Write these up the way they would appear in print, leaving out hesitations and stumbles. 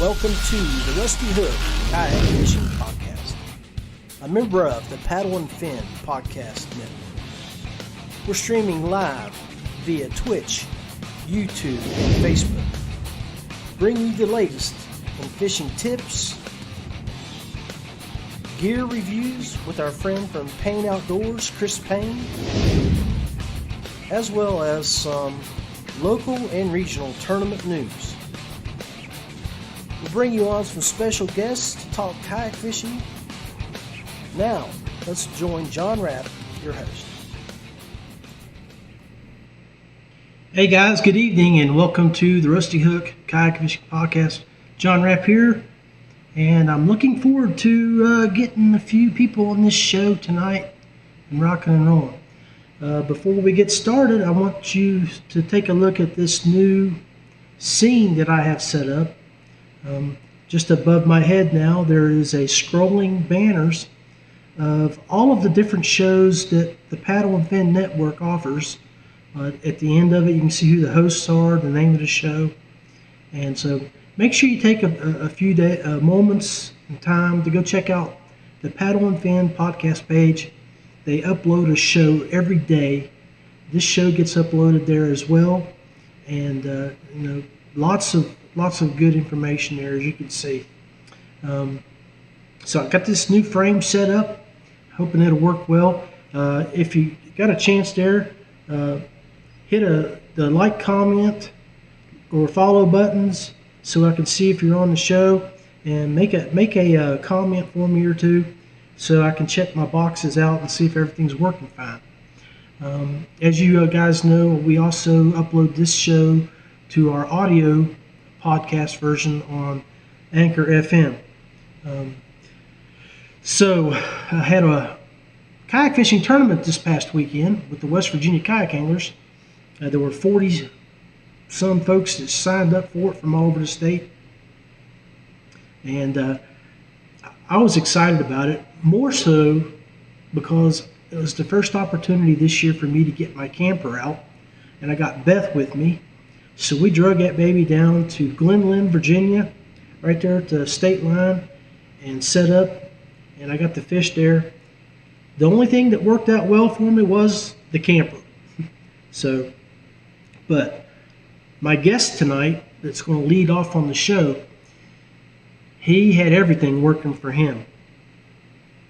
Welcome to the Rusty Hook Kayak Fishing Podcast, a member of the Paddle and Fin Podcast Network. We're streaming live via Twitch, YouTube, and Facebook. Bringing you the latest in fishing tips, gear reviews with our friend from Payne Outdoors, Chris Payne, as well as some local and regional tournament news. We'll bring you on some special guests to talk kayak fishing. Now, let's join John Rapp, your host. Hey guys, good evening and welcome to the Rusty Hook Kayak Fishing Podcast. John Rapp here, and I'm looking forward to getting a few people on this show tonight and rocking and rolling. Before we get started, I want you to take a look at this new scene that I have set up. Just above my head now, there is a scrolling banners of all of the different shows that the Paddle and Fin Network offers. At the end of it, you can see who the hosts are, the name of the show. And so make sure you take a few moments and time to go check out the Paddle and Fin podcast page. They upload a show every day. This show gets uploaded there as well. And, lots of good information there, as you can see. So I got this new frame set up, hoping it'll work well. If you got a chance there, hit the like, comment, or follow buttons so I can see if you're on the show, and make a comment for me or two so I can check my boxes out and see if everything's working fine. As you guys know, we also upload this show to our audio podcast version on Anchor FM. So I had a kayak fishing tournament this past weekend with the West Virginia kayak anglers. There were 40 some folks that signed up for it from all over the state, and I was excited about it, more so because it was the first opportunity this year for me to get my camper out, and I got Beth with me. So we drug that baby down to Glenlyn, Virginia, right there at the state line, and set up, and I got the fish there. The only thing that worked out well for me was the camper. But my guest tonight that's going to lead off on the show, he had everything working for him.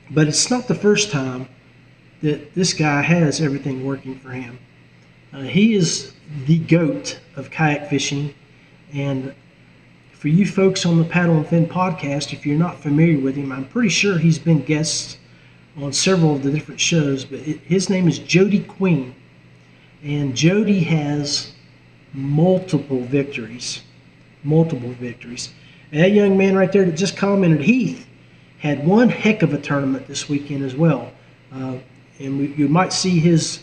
But it's not the first time that this guy has everything working for him. He is the GOAT of kayak fishing, and for you folks on the Paddle and Fin podcast, if you're not familiar with him, I'm pretty sure he's been guest on several of the different shows, but his name is Jody Queen, and Jody has multiple victories. And that young man right there that just commented, Heath, had one heck of a tournament this weekend as well, and you might see his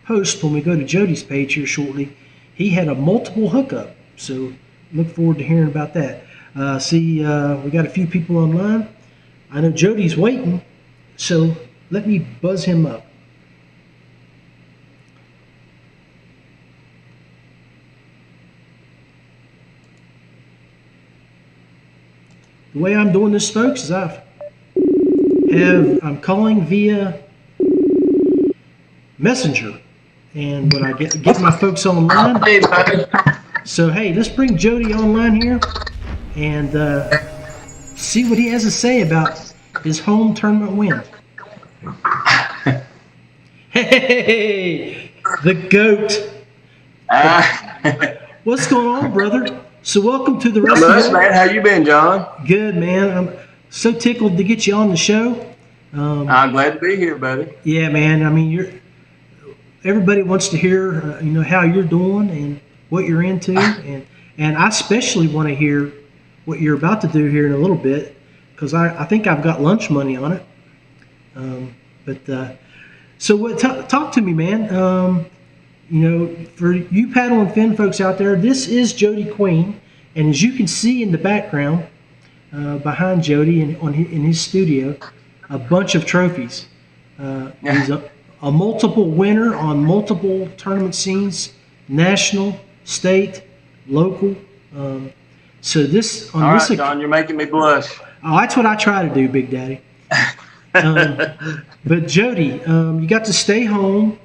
post when we go to Jody's page here shortly. He had a multiple hookup, so look forward to hearing about that. We got a few people online. I know Jody's waiting, so let me buzz him up. The way I'm doing this, folks, is I'm calling via Messenger. And when I get my folks online, so hey, let's bring Jody online here and see what he has to say about his home tournament win. Hey, the GOAT. What's going on, brother? So welcome to the Rusty Hook. Man, how you been, John? Good, man. I'm so tickled to get you on the show. I'm glad to be here, buddy. Yeah, man. I mean, everybody wants to hear, how you're doing and what you're into, and I especially want to hear what you're about to do here in a little bit, because I think I've got lunch money on it. So talk to me, man. For you Paddle and Fin folks out there, this is Jody Queen, and as you can see in the background behind Jody in his studio, a bunch of trophies. He's a multiple winner on multiple tournament scenes, national, state, local. So this on All this. right, John, you're making me blush. Oh, that's what I try to do, Big Daddy. But Jody, you got to stay home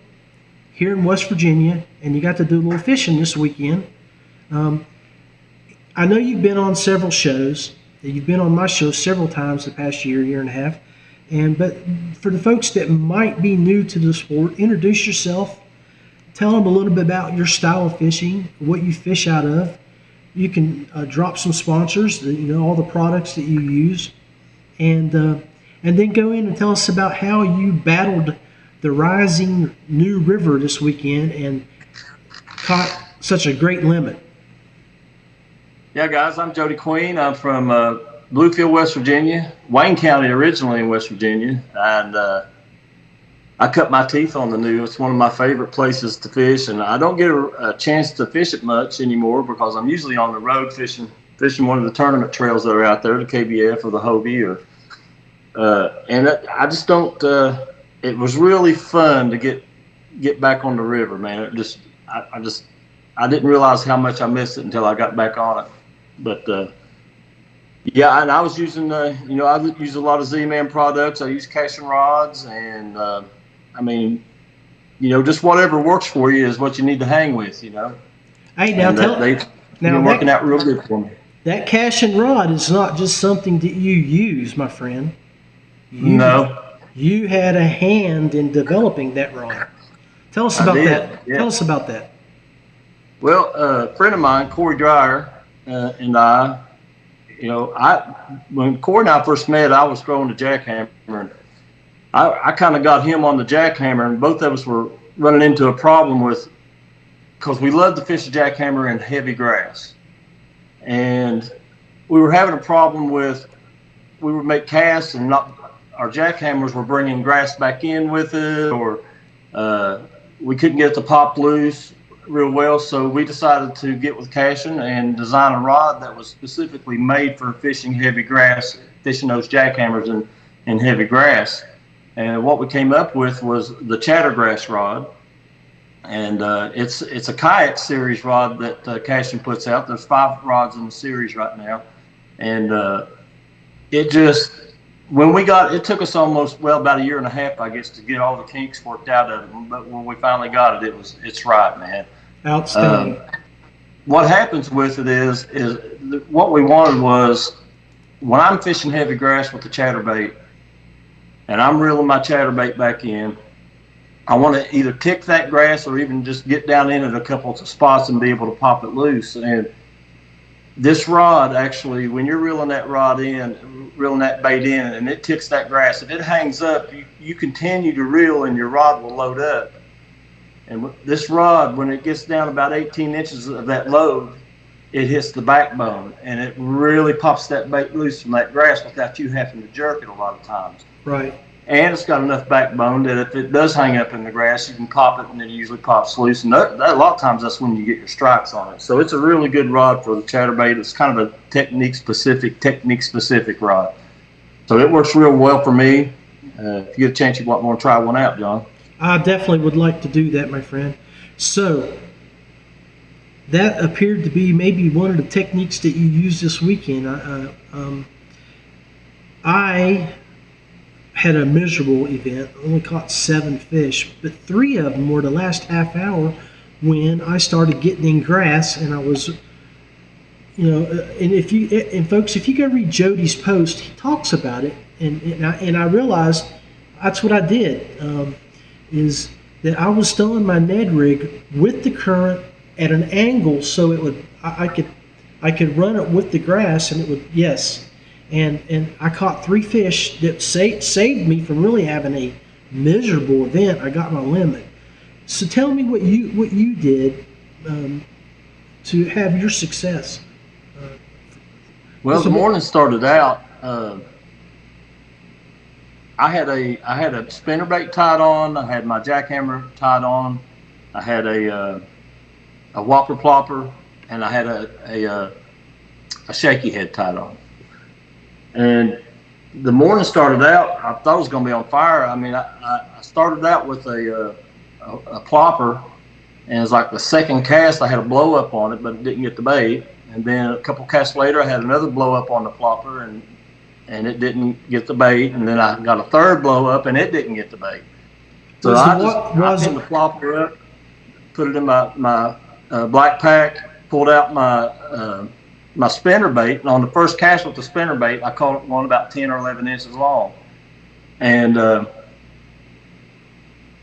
here in West Virginia, and you got to do a little fishing this weekend. I know you've been on several shows. You've been on my show several times the past year and a half. But for the folks that might be new to the sport, introduce yourself. Tell them a little bit about your style of fishing, what you fish out of. You can drop some sponsors, all the products that you use, and then go in and tell us about how you battled the rising New River this weekend and caught such a great limit. Yeah, guys, I'm Jody Queen. I'm from Bluefield, West Virginia, Wayne County originally in West Virginia, and I cut my teeth on the New. It's one of my favorite places to fish, and I don't get a chance to fish it much anymore because I'm usually on the road fishing one of the tournament trails that are out there, the KBF or the Hobie, and I just don't. It was really fun to get back on the river, man. I didn't realize how much I missed it until I got back on it. But yeah, and I was using I use a lot of Z-Man products. I use casting rods, and just whatever works for you is what you need to hang with, Hey, now they've been working out real good for me. That casting rod is not just something that you use, my friend. No. You had a hand in developing that rod. Tell us about that. Yeah. Tell us about that. Well, a friend of mine, Corey Dreyer, and I, when Corey and I first met, I was throwing the jackhammer, and I kind of got him on the jackhammer, and both of us were running into a problem because we love to fish the jackhammer in heavy grass, and we were having a problem we would make casts and our jackhammers were bringing grass back in with it, or we couldn't get it to pop loose real well, so we decided to get with casting and design a rod that was specifically made for fishing heavy grass, fishing those jackhammers in heavy grass. And what we came up with was the Chattergrass rod, and it's a kayak series rod that casting puts out. There's 5 rods in the series right now, and it took us about a year and a half, I guess, to get all the kinks worked out of it. But when we finally got it, it's right, man. Outstanding. What happens with it is what we wanted was, when I'm fishing heavy grass with the chatterbait and I'm reeling my chatterbait back in, I want to either tick that grass or even just get down in it a couple of spots and be able to pop it loose. And this rod, actually, when you're reeling that bait in, and it ticks that grass, if it hangs up, you continue to reel and your rod will load up. And this rod, when it gets down about 18 inches of that load, it hits the backbone, and it really pops that bait loose from that grass without you having to jerk it a lot of times. Right. And it's got enough backbone that if it does hang up in the grass, you can pop it, and it usually pops loose. And that a lot of times that's when you get your strikes on it. So it's a really good rod for the chatterbait. It's kind of a technique-specific rod. So it works real well for me. If you get a chance, you want to try one out, John. I definitely would like to do that, my friend. So that appeared to be maybe one of the techniques that you used this weekend. I had a miserable event, only caught 7 fish, but 3 of them were the last half hour when I started getting in grass, and I was, and folks, if you go read Jody's post, he talks about it, and I realized that's what I did. Is that I was throwing my Ned rig with the current at an angle so it would I could run it with the grass, and it would, yes, and I caught 3 fish that saved me from really having a miserable event. I got my limit. So tell me what you did to have your success. Well, the morning started out. I had a spinnerbait tied on. I had my jackhammer tied on. I had a whopper plopper, and I had a shaky head tied on. And the morning started out, I thought it was going to be on fire. I mean, I started out with a plopper, and it was like the second cast I had a blow up on it, but it didn't get the bait. And then a couple casts later, I had another blow up on the flopper, and it didn't get the bait. And then I got a third blow up, and it didn't get the bait. So I pinned the flopper up, put it in my black pack, pulled out my spinner bait, and on the first cast with the spinner bait, I caught one about 10 or 11 inches long. And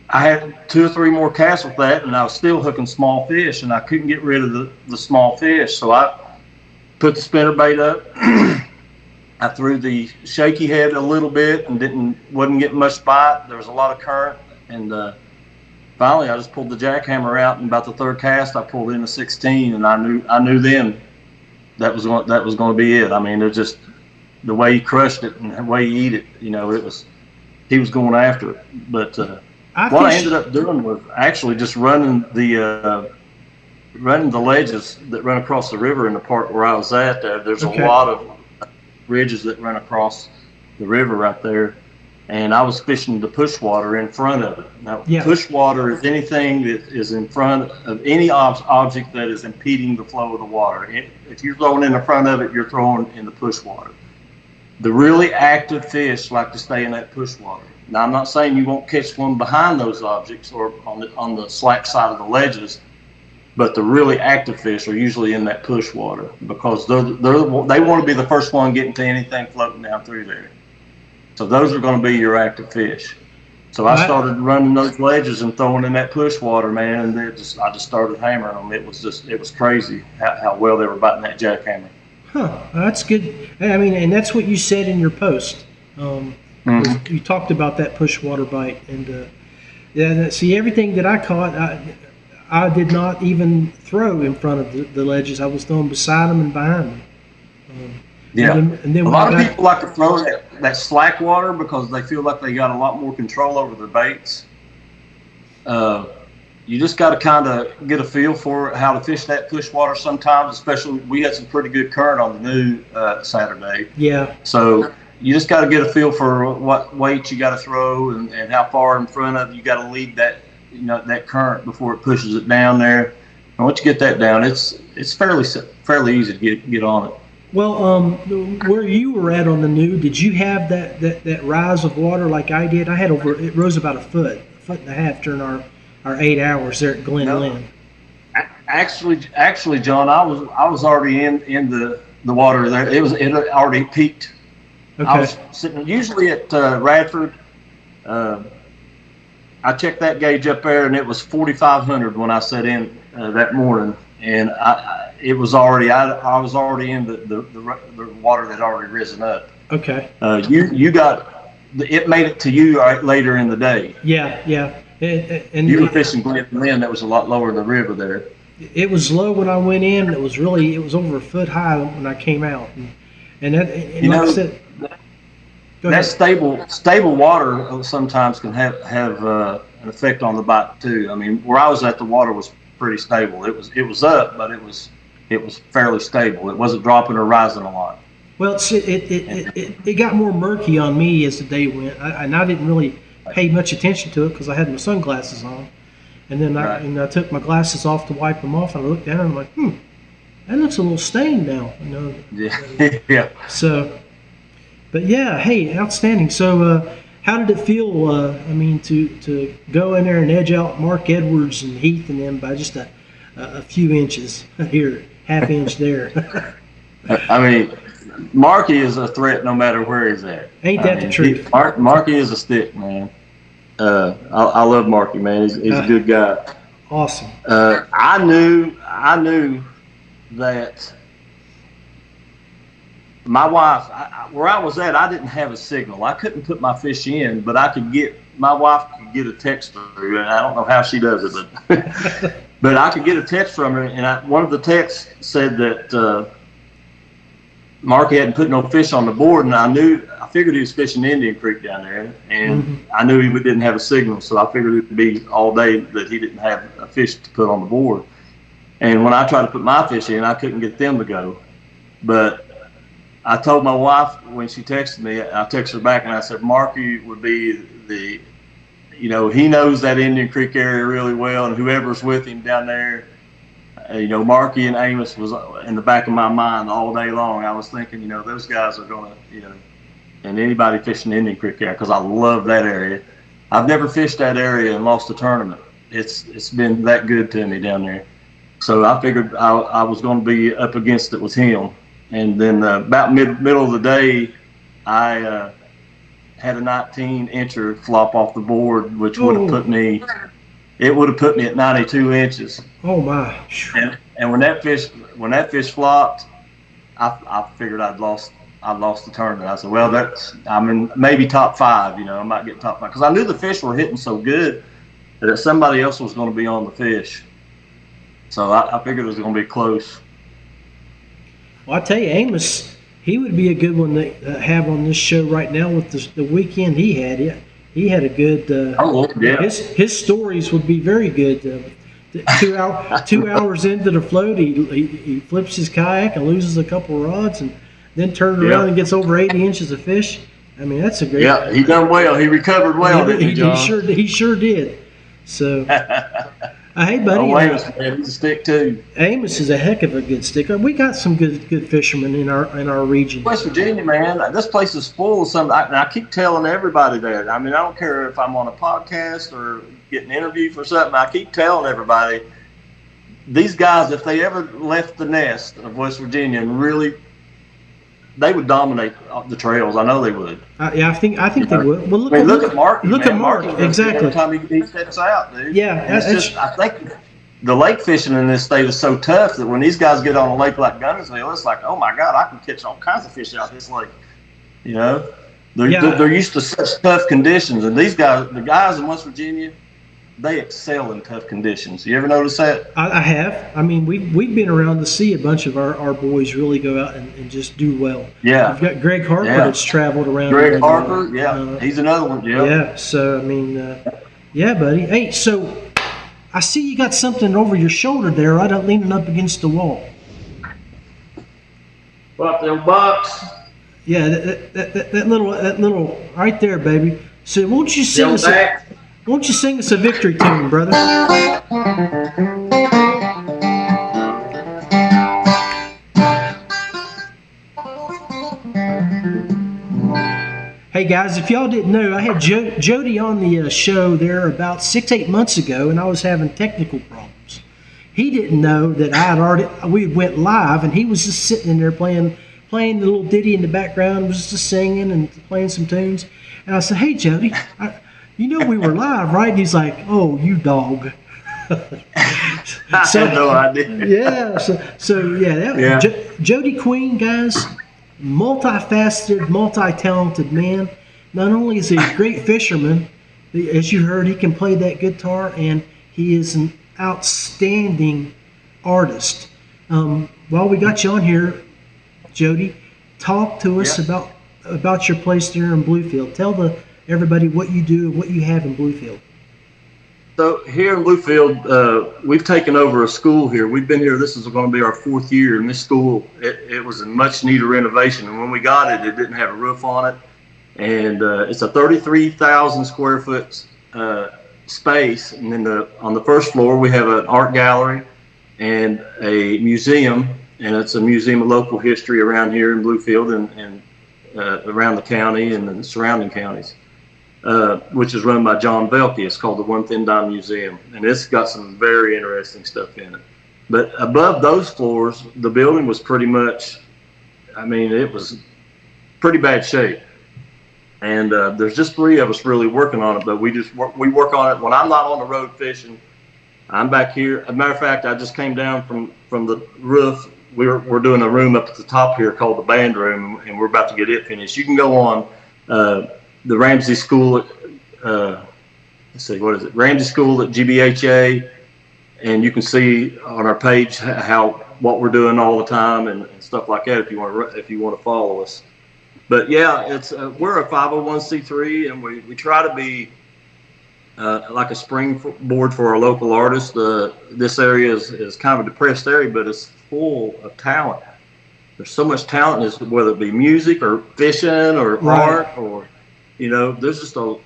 I had 2 or 3 more casts with that, and I was still hooking small fish, and I couldn't get rid of the small fish. So I put the spinner bait up. I threw the shaky head a little bit and wasn't getting much bite. There was a lot of current, and finally I just pulled the jackhammer out, and about the third cast I pulled in a 16, and I knew then that was going to be it. I mean, it was just the way he crushed it and the way he eat it. You know, he was going after it. But what I ended up doing was actually just running the ledges that run across the river in the part where I was at. There's a lot of ridges that run across the river right there, and I was fishing the push water in front of it. Now, push water is anything that is in front of any object that is impeding the flow of the water. If you're throwing in the front of it, you're throwing in the push water. The really active fish like to stay in that push water. Now, I'm not saying you won't catch one behind those objects or on the slack side of the ledges, but the really active fish are usually in that push water because they want to be the first one getting to anything floating down through there. So those are going to be your active fish. So I started running those ledges and throwing in that push water, man, and I just started hammering them. It was crazy how well they were biting that jackhammer. Huh, that's good. I mean, and that's what you said in your post. You talked about that push water bite, and see, everything that I caught, I did not even throw in front of the ledges. I was throwing beside them and behind them. And then a lot of people like to throw that slack water because they feel like they got a lot more control over their baits. You just got to kind of get a feel for how to fish that push water sometimes, especially we had some pretty good current on the new Saturday. Yeah. So you just got to get a feel for what weight you got to throw and how far in front of you got to lead that current before it pushes it down there. And once you get that down, it's fairly easy to get on it. Well, where you were at on the new, did you have that rise of water like I did? It rose about a foot and a half during our 8 hours there at Glen Lynn. Actually, John, I was already in the water there. It had already peaked. Okay. I was sitting usually at Radford. I checked that gauge up there, and it was 4,500 when I set in that morning, and I was already in the water that had already risen up. Okay. You got it made it to you later in the day. Yeah. And you were fishing Glen Lynn. That was a lot lower in the river there. It was low when I went in. It was over a foot high when I came out, and like I said. That stable water sometimes can have an effect on the bite too. I mean, where I was at, the water was pretty stable. It was up, but it was fairly stable. It wasn't dropping or rising a lot. Well, it got more murky on me as the day went, and I didn't really pay much attention to it because I had my sunglasses on, and then I took my glasses off to wipe them off, and I looked down and I'm like, that looks a little stained now. Yeah. Yeah. So. But yeah, hey, outstanding. So, how did it feel? To go in there and edge out Mark Edwards and Heath and them by just a few inches here, half inch there. I mean, Marky is a threat no matter where he's at. Ain't that the truth? Marky is a stick, man. I love Marky, man. He's a good guy. Awesome. I knew that. My wife, where I was at, I didn't have a signal. I couldn't put my fish in, but my wife could get a text through, and I don't know how she does it, but I could get a text from her, and one of the texts said that Mark hadn't put no fish on the board, and I figured he was fishing Indian Creek down there, and I knew he didn't have a signal, so I figured it would be all day that he didn't have a fish to put on the board. And when I tried to put my fish in, I couldn't get them to go, but I told my wife when she texted me, I texted her back and I said, Marky would be he knows that Indian Creek area really well, and whoever's with him down there, Marky and Amos was in the back of my mind all day long. I was thinking, those guys are going to, and anybody fishing Indian Creek area, because I love that area. I've never fished that area and lost a tournament. It's been that good to me down there. So I figured I was going to be up against it with him. And then about middle of the day, I had a 19-incher flop off the board, which would have put me at 92 inches. Oh my! And when that fish flopped, I figured I'd lost the tournament. I said, well, maybe top 5. I might get top 5, because I knew the fish were hitting so good that somebody else was going to be on the fish. So I figured it was going to be close. Well, I tell you, Amos, he would be a good one to have on this show right now with the weekend he had. He had a good. Yeah. His stories would be very good. 2 hours into the float, he flips his kayak and loses a couple rods, and then turns around and gets over 80 inches of fish. I mean, that's a great. Yeah, he done well. He recovered well, didn't he, John? He sure did. So, hey, buddy. Oh, Amos, man, he's a stick too. Amos is a heck of a good sticker. We got some good fishermen in our region. West Virginia, man, this place is full of some. I keep telling everybody that. I mean, I don't care if I'm on a podcast or getting interviewed for something. I keep telling everybody, these guys, if they ever left the nest of West Virginia and really, they would dominate the trails. I know they would. Yeah, I think they would. Well, look at Mark. Look at Mark. Exactly. Every time he steps out, dude. Yeah, I think the lake fishing in this state is so tough that when these guys get on a lake like Gunnersville, it's like, oh my God, I can catch all kinds of fish out this lake. They're used to such tough conditions, and the guys in West Virginia, they excel in tough conditions. You ever notice that? I have. I mean, we've been around to see a bunch of our boys really go out and just do well. Yeah. We've got Greg Harper that's traveled around. Greg Harper, he's another one. Yeah. Yeah. So I mean, yeah, buddy. Hey, so I see you got something over your shoulder there, right? Leaning up against the wall. What, the box? Yeah, that little right there, baby. So won't you sing us? Won't you sing us a victory tune, brother? Hey guys, if y'all didn't know, I had Jody on the show there about 6-8 months ago, and I was having technical problems. He didn't know that we went live, and he was just sitting in there playing the little ditty in the background, was just singing and playing some tunes. And I said, "Hey Jody, you know we were live, right?" And he's like, "Oh, you dog." I had no idea. Yeah. Jody Queen, guys, multifaceted, multi-talented man. Not only is he a great fisherman, as you heard, he can play that guitar, and he is an outstanding artist. While we got you on here, Jody, talk to us about your place there in Bluefield. Tell everybody what you do and what you have in Bluefield. So here in Bluefield, we've taken over a school here. We've been here. This is going to be our 4th year in this school. It was in much need of renovation, and when we got it, it didn't have a roof on it, and it's a 33,000 square foot space. And then on the first floor, we have an art gallery and a museum, and it's a museum of local history around here in Bluefield and around the county and the surrounding counties. Which is run by John Velke. It's called the One Thin Dime Museum, and it's got some very interesting stuff in it. But above those floors, the building was pretty much, it was pretty bad shape. And there's just 3 of us really working on it, but we work on it when I'm not on the road fishing. I'm back here. As a matter of fact, I just came down from the roof. We're doing a room up at the top here called the band room, and we're about to get it finished. You can go on the Ramsey School at, Ramsey School at GBHA, and you can see on our page what we're doing all the time and stuff like that if you want to follow us. But yeah, we're a 501c3, and we try to be like a springboard for our local artists. This area is kind of a depressed area, but it's full of talent. There's so much talent, whether it be music or fishing or art or there's just a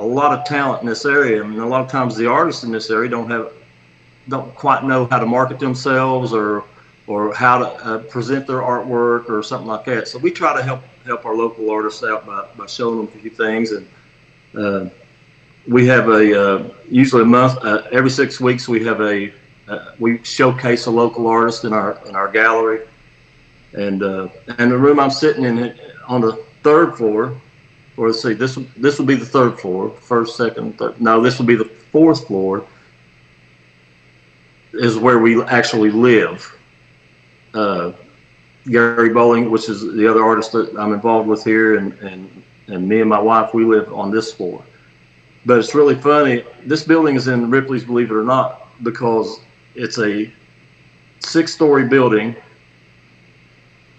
lot of talent in this area. A lot of times the artists in this area don't have don't quite know how to market themselves or how to present their artwork or something like that. So we try to help our local artists out by showing them a few things. And we have usually a month, every 6 weeks we have we showcase a local artist in our gallery. And the room I'm sitting in on the third floor, or let's see, this will be the third floor, first, second, third. No, this will be the fourth floor, is where we actually live. Gary Bowling, which is the other artist that I'm involved with here, and me and my wife, we live on this floor. But it's really funny. This building is in Ripley's, believe it or not, because it's a 6-story building,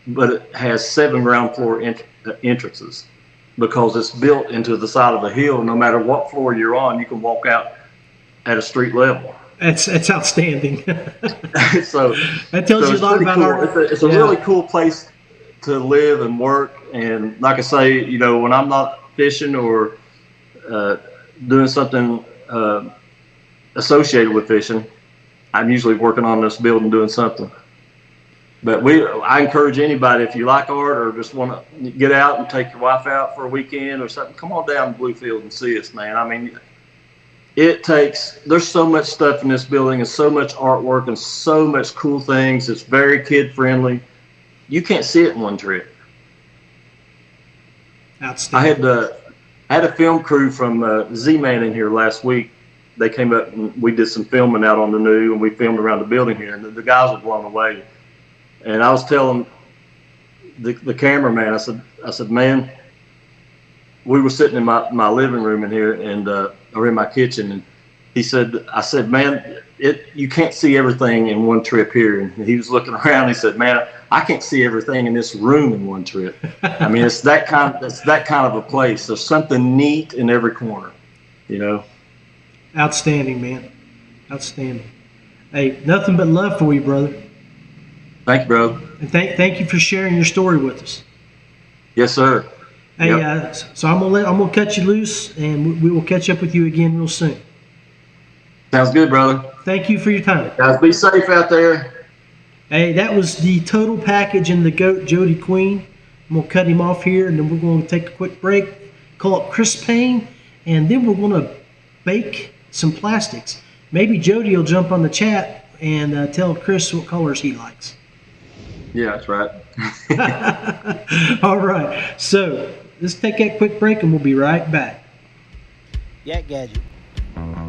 but it has 7 ground floor entrances, because it's built into the side of a hill. No matter what floor you're on, you can walk out at a street level. That's outstanding. So that tells you a lot about cool. our. It's a really cool place to live and work. And like I say, when I'm not fishing or doing something associated with fishing, I'm usually working on this building doing something. But I encourage anybody, if you like art or just want to get out and take your wife out for a weekend or something, come on down to Bluefield and see us, man. I mean, there's so much stuff in this building and so much artwork and so much cool things. It's very kid friendly. You can't see it in one trip. Outstanding. I had a film crew from Z-Man in here last week. They came up and we did some filming out on the New, and we filmed around the building here, and the guys were blown away. And I was telling the cameraman, I said, man, we were sitting in my living room in here or in my kitchen, and I said, man, you can't see everything in one trip here. And he was looking around, and he said, man, I can't see everything in this room in one trip. I mean, it's that kind of a place. There's something neat in every corner, Outstanding, man. Outstanding. Hey, nothing but love for you, brother. Thank you, bro. And thank you for sharing your story with us. Yes, sir. Hey, yep. So I'm gonna cut you loose, and we will catch up with you again real soon. Sounds good, brother. Thank you for your time. Guys, be safe out there. Hey, that was the total package and the goat, Jody Queen. I'm gonna cut him off here, and then we're gonna take a quick break, call up Chris Payne, and then we're gonna bake some plastics. Maybe Jody will jump on the chat and tell Chris what colors he likes. Yeah, that's right. All right, so let's take that quick break and we'll be right back. Yak Gadget,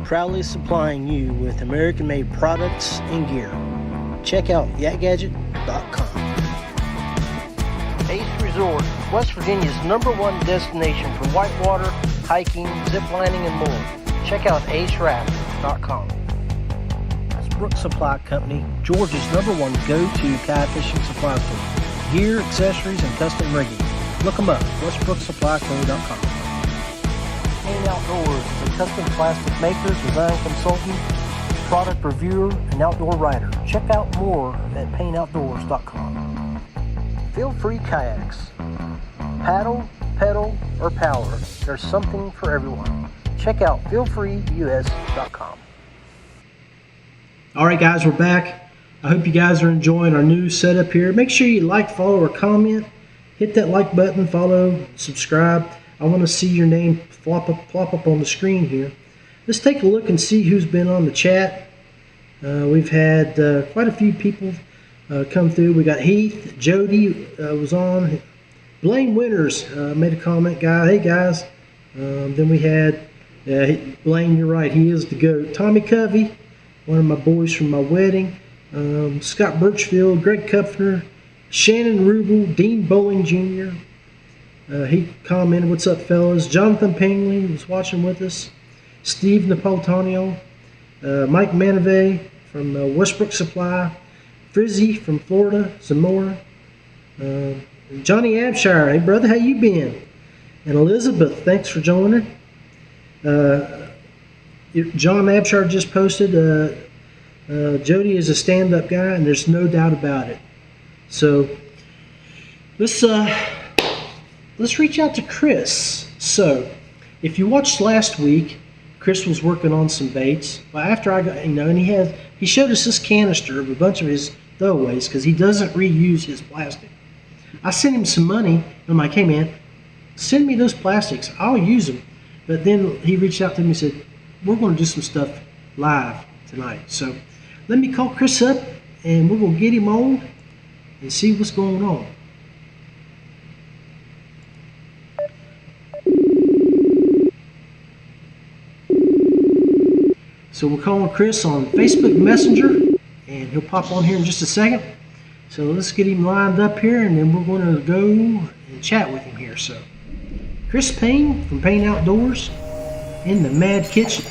proudly supplying you with American-made products and gear. Check out yakgadget.com. Ace Resort, West Virginia's #1 destination for whitewater, hiking, ziplining, and more. Check out aceraft.com. Westbrook Supply Company, Georgia's #1 go-to kayak fishing supply store. Gear, accessories, and custom rigging. Look them up, westbrooksupplyco.com. Payne Outdoors, a custom plastic maker, design consultant, product reviewer, and outdoor writer. Check out more at payneoutdoors.com. Feelfree Kayaks. Paddle, pedal, or power, there's something for everyone. Check out feelfreeus.com. All right, guys, we're back. I hope you guys are enjoying our new setup here. Make sure you like, follow, or comment. Hit that like button, follow, subscribe. I want to see your name plop up on the screen here. Let's take a look and see who's been on the chat. We've had quite a few people come through. We got Heath, Jody was on. Blaine Winters made a comment, Hey guys. Then we had Blaine, you're right, he is the GOAT. Tommy Covey, one of my boys from my wedding. Scott Birchfield, Greg Kupfner, Shannon Rubel, Dean Bowling Jr. He commented, what's up, fellas? Jonathan Pingley was watching with us. Steve Napolitano, Mike Manave from Westbrook Supply, Frizzy from Florida, some more. Johnny Abshire, hey brother, how you been? And Elizabeth, thanks for joining. John Abshire just posted, Jody is a stand-up guy, and there's no doubt about it. So let's reach out to Chris. So if you watched last week, Chris was working on some baits. Well, after I got, and he has he showed us this canister of a bunch of his throwaways because he doesn't reuse his plastic. I sent him some money. I'm like, hey man, send me those plastics. I'll use them. But then he reached out to me and said, we're going to do some stuff live tonight. So let me call Chris up and we're going to get him on and see what's going on. So we're calling Chris on Facebook Messenger, and he'll pop on here in just a second. So let's get him lined up here, and then we're going to go and chat with him here. So Chris Payne from Payne Outdoors in the Mad Kitchen,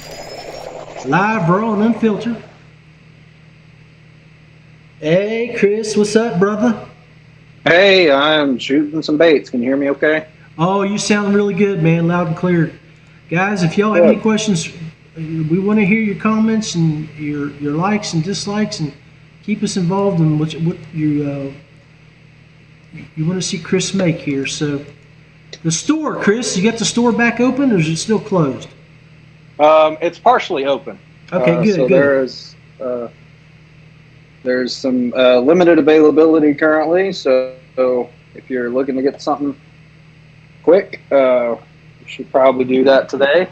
live, raw, and unfiltered. Hey Chris, what's up, brother? Hey, I'm shooting some baits. Can you hear me okay? Oh, you sound really good, man, loud and clear. Guys, if y'all have any questions, we want to hear your comments and your likes and dislikes, and keep us involved in what you want to see Chris make here. So the store, Chris, you got the store back open, or is it still closed? It's partially open. Okay, good. So good. There's some limited availability currently. So if you're looking to get something quick, you should probably do that today.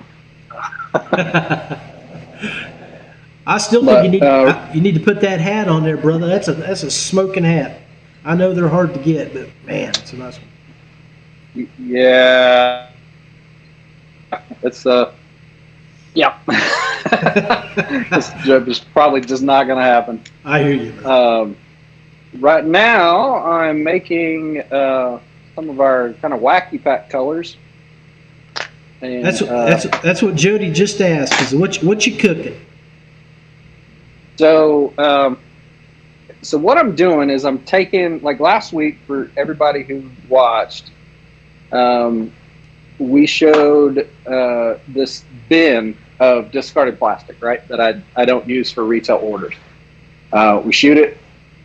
I still think you need to put that hat on there, brother. That's a smoking hat. I know they're hard to get, but man, it's a nice one. Yeah, it's yeah. It's probably just not going to happen. I hear you. Right now, I'm making some of our kind of wacky pack colors. And, that's what Jody just asked. Is what you cooking? So what I'm doing is I'm taking, like last week for everybody who watched, we showed this bin of discarded plastic, right? That I don't use for retail orders. We shoot it,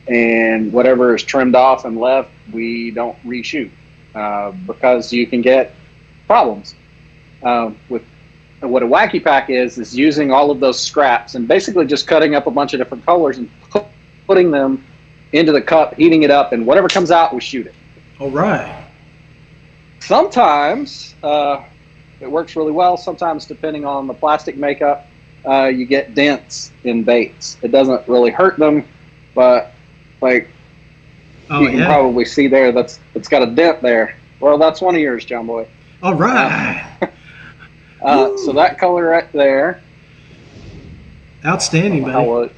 and whatever is trimmed off and left, we don't reshoot because you can get problems. With what a wacky pack is using all of those scraps and basically just cutting up a bunch of different colors and putting them into the cup, heating it up, and whatever comes out, we shoot it. All right. Sometimes it works really well. Sometimes, depending on the plastic makeup, you get dents in baits. It doesn't really hurt them, but like you can probably see there, it's got a dent there. Well, that's one of yours, John Boy. All right. So that color right there. Outstanding, buddy.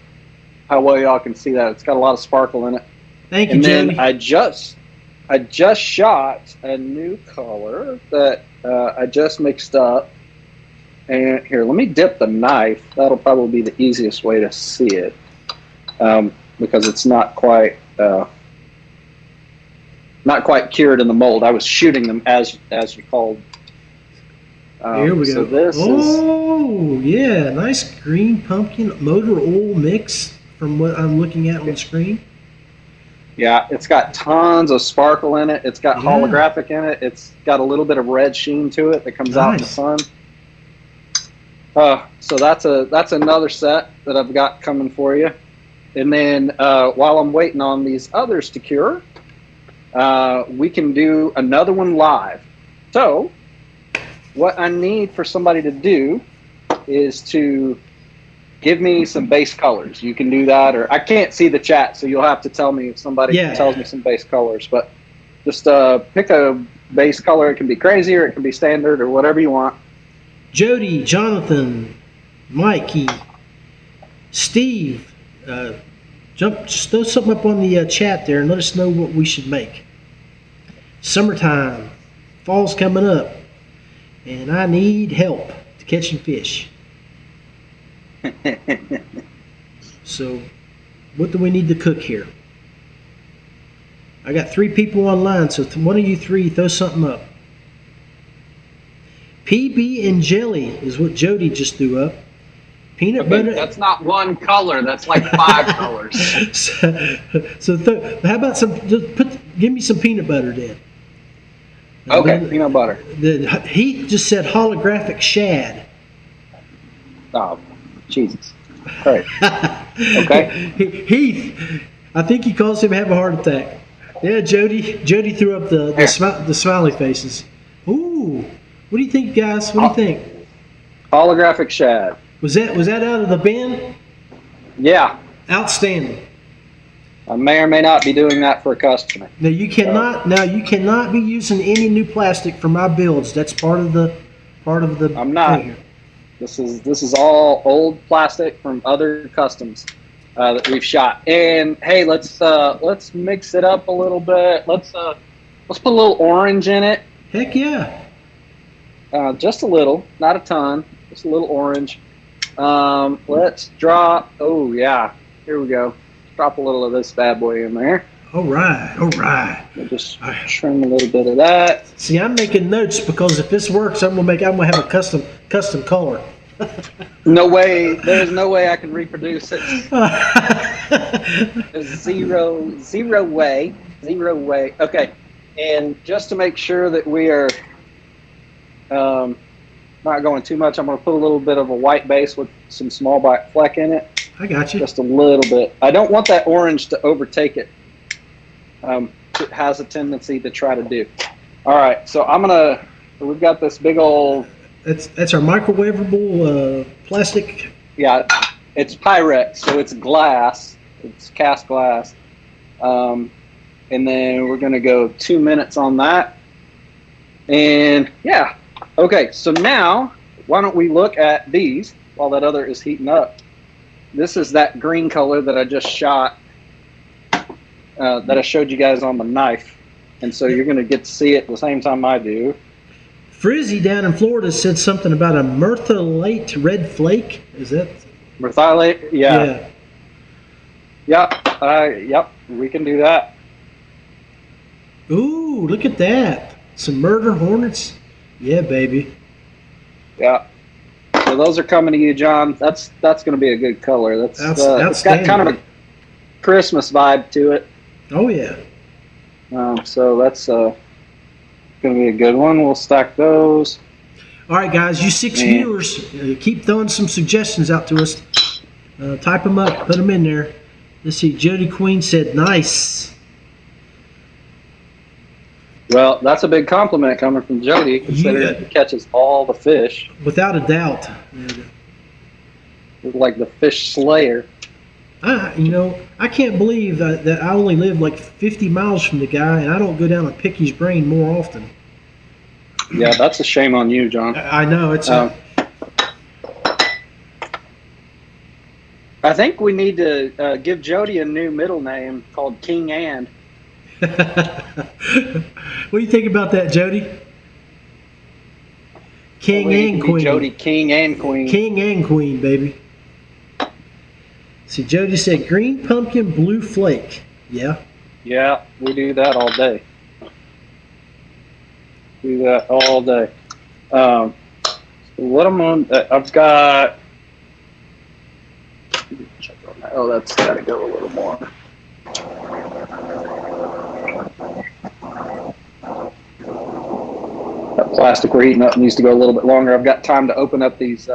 How well y'all can see that. It's got a lot of sparkle in it. Thank you, and Jody. then I just shot a new color that I just mixed up. And here, let me dip the knife. That'll probably be the easiest way to see it, because it's not quite cured in the mold. I was shooting them as you called. Here we so go. This yeah, nice green pumpkin motor oil mix from what I'm looking at on the screen. Yeah, it's got tons of sparkle in it. It's got holographic in it. It's got a little bit of red sheen to it that comes out in the sun. So that's another set that I've got coming for you. And then while I'm waiting on these others to cure, we can do another one live. So what I need for somebody to do is to give me some base colors. You can do that, or I can't see the chat, so you'll have to tell me if somebody tells me some base colors. But just pick a base color. It can be crazy, or it can be standard, or whatever you want. Jody, Jonathan, Mikey, Steve, just throw something up on the chat there and let us know what we should make. Summertime, fall's coming up, and I need help to catching fish. So, what do we need to cook here? I got 3 people online, so one of you 3 throw something up. PB and jelly is what Jody just threw up. Peanut butter. That's not one color. That's like 5 colors. So how about give me some peanut butter then. Okay, peanut butter. He just said holographic shad. Oh, Jesus. Right. Okay. Heath, I think he caused him to have a heart attack. Yeah, Jody threw up the smiley faces. Ooh, what do you think, guys? What do you think? Holographic shad. Was that out of the bin? Yeah. Outstanding. I may or may not be doing that for a customer. Now you cannot be using any new plastic for my builds. That's part of the. I'm not. thing. This is all old plastic from other customs that we've shot. And hey, let's mix it up a little bit. Let's put a little orange in it. Heck yeah. Just a little, not a ton. Just a little orange. Let's drop. Oh yeah, here we go. Drop a little of this bad boy in there. All right. We'll just trim a little bit of that. See, I'm making notes because if this works, I'm gonna have a custom color. No way. There's no way I can reproduce it. There's zero way. Okay. And just to make sure that we are not going too much, I'm going to put a little bit of a white base with some small black fleck in it. I got you. Just a little bit. I don't want that orange to overtake it. It has a tendency to try to do. All right, so we've got this big old. That's our microwavable plastic. Yeah, it's Pyrex, so it's glass. It's cast glass. And then we're going to go 2 minutes on that. And yeah. Okay, so now why don't we look at these while that other is heating up. This is that green color that I just shot, that I showed you guys on the knife. And so you're going to get to see it the same time I do. Frizzy down in Florida said something about a Methylates Red Flake. Is that? Methylates? Yeah. Yep, we can do that. Ooh, look at that. Some murder hornets. Yeah, baby. Yeah. So those are coming to you, John. That's going to be a good color. It's got kind of a Christmas vibe to it. Oh yeah. So that's going to be a good one. We'll stack those. All right, guys. You six viewers, keep throwing some suggestions out to us. Type them up. Put them in there. Let's see. Jody Queen said nice. Well, that's a big compliment coming from Jody, considering he catches all the fish. Without a doubt. Like the fish slayer. I can't believe that I only live like 50 miles from the guy, and I don't go down and pick his brain more often. Yeah, that's a shame on you, John. I know. I think we need to give Jody a new middle name called King And. What do you think about that, Jody? King and Queen. Jody, King and Queen. King and Queen, baby. See, Jody said green pumpkin, blue flake. Yeah. Yeah, we do that all day. What I'm on, I've got. Check on that. Oh, that's got to go a little more. That plastic we're heating up needs to go a little bit longer. I've got time to open up these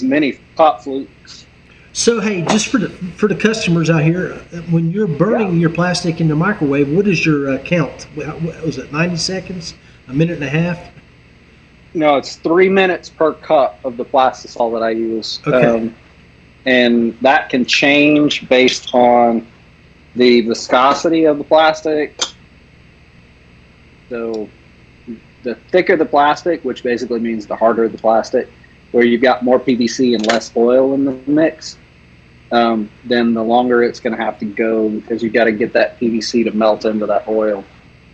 mini pop flukes. So hey, just for the customers out here, when you're burning your plastic in the microwave, what is your count? What was it, 90 seconds? A minute and a half? No, it's 3 minutes per cup of the plastisol that I use. Okay. And that can change based on the viscosity of the plastic. So the thicker the plastic, which basically means the harder the plastic, where you've got more PVC and less oil in the mix, then the longer it's going to have to go, because you've got to get that PVC to melt into that oil,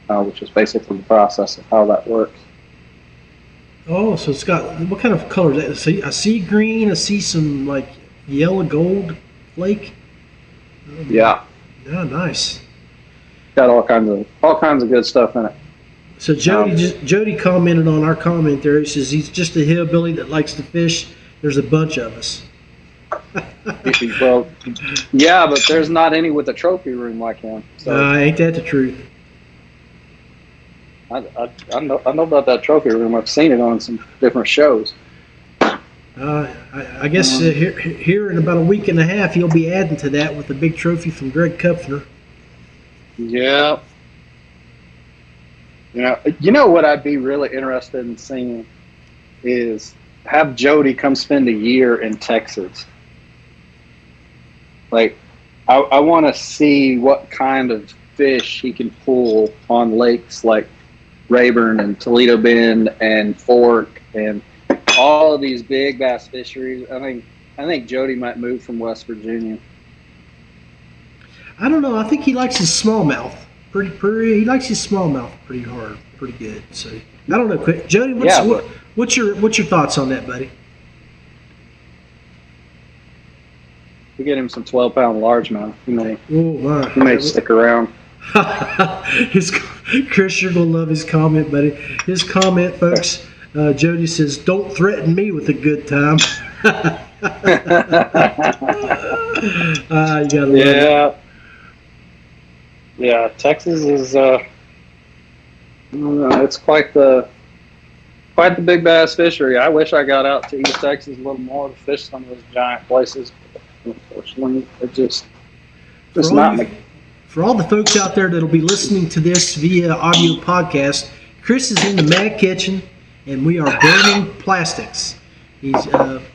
which is basically the process of how that works. Oh, so it's got, what kind of color is that? I see green, I see some like yellow gold flake. Yeah. Yeah, nice. Got all kinds of good stuff in it. So Jody commented on our comment there. He says he's just a hillbilly that likes to fish. There's a bunch of us. Well, yeah, but there's not any with a trophy room like him. So ain't that the truth? I know about that trophy room. I've seen it on some different shows. I guess here in about a week and a half, you'll be adding to that with a big trophy from Greg Kupfner. Yeah. Yeah. You know what I'd be really interested in seeing is have Jody come spend a year in Texas. Like, I want to see what kind of fish he can pull on lakes like Rayburn and Toledo Bend and Fork and all of these big bass fisheries. I think Jody might move from West Virginia. I don't know. I think he likes his smallmouth. He likes his smallmouth pretty hard, pretty good. So I don't know. Jody, what's your thoughts on that, buddy? We get him some 12-pound largemouth. He Oh, may stick around. Chris, you're gonna love his comment, buddy. His comment, folks. Jody says, "Don't threaten me with a good time." You gotta love it. Yeah. Texas is it's quite the big bass fishery. I wish I got out to East Texas a little more to fish some of those giant places. Unfortunately, it's just not me. For all the folks out there that'll be listening to this via audio podcast, Chris is in the Mad Kitchen, and we are burning plastics. He's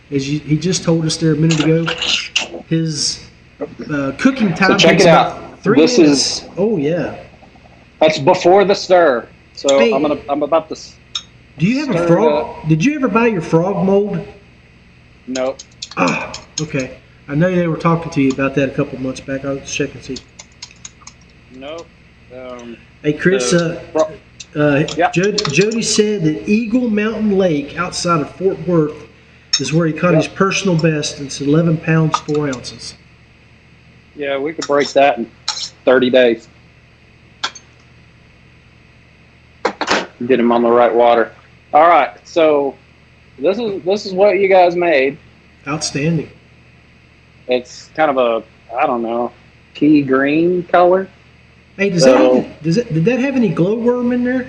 he just told us there a minute ago. His cooking time takes about 3 minutes. Oh yeah, that's before the stir. So hey, I'm about to. Do you have a frog? Did you ever buy your frog mold? Nope. Ah, okay. I know they were talking to you about that a couple months back. I'll check and see. Nope. Hey, Chris, Jody said that Eagle Mountain Lake outside of Fort Worth is where he caught his personal best. It's 11 pounds, 4 ounces. Yeah, we could break that in 30 days. Get him on the right water. All right, so this is what you guys made. Outstanding. It's kind of a, I don't know, pea green color. Hey, did that have any glowworm in there?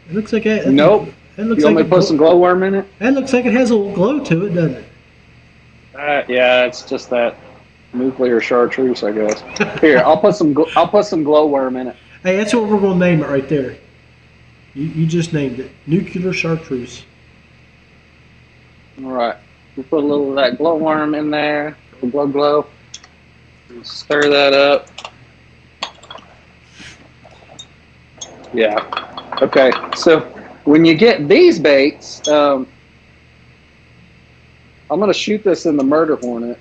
It looks like that. Nope. That looks you want me to put some glowworm in it? That looks like it has a little glow to it, doesn't it? Yeah, it's just that nuclear chartreuse, I guess. Here, I'll put some glowworm in it. Hey, that's what we're gonna name it right there. You just named it, nuclear chartreuse. All right, we put a little of that glowworm in there. Glow. Stir that up. Yeah. Okay. So when you get these baits, I'm going to shoot this in the murder hornet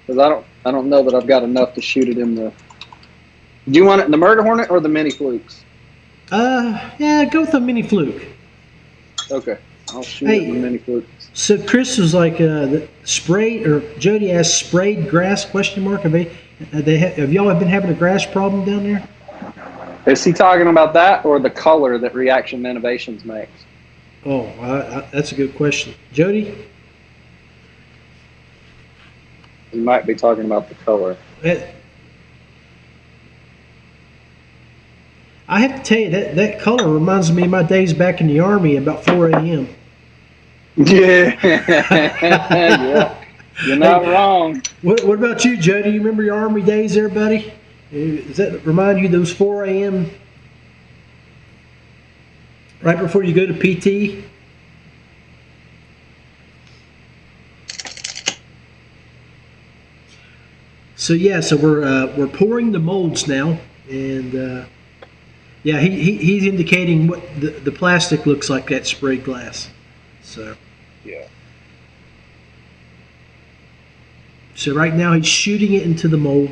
because I don't know that I've got enough to shoot it in the. Do you want it in the murder hornet or the mini flukes? Yeah, go with the mini fluke. Okay. I'll shoot it in the mini flukes. So Chris was like, the sprayed, or Jody asked, sprayed grass, question mark. Have y'all been having a grass problem down there? Is he talking about that or the color that Reaction Innovations makes? Oh, that's a good question. Jody? He might be talking about the color. I have to tell you, that color reminds me of my days back in the Army about 4 a.m. Yeah. Yeah. You're not wrong. What about you, Jody? You remember your Army days there, buddy? Does that remind you of those 4 a.m. right before you go to PT? So yeah, so we're pouring the molds now, and yeah, he's indicating what the plastic looks like, that sprayed glass. So yeah. So right now he's shooting it into the mold,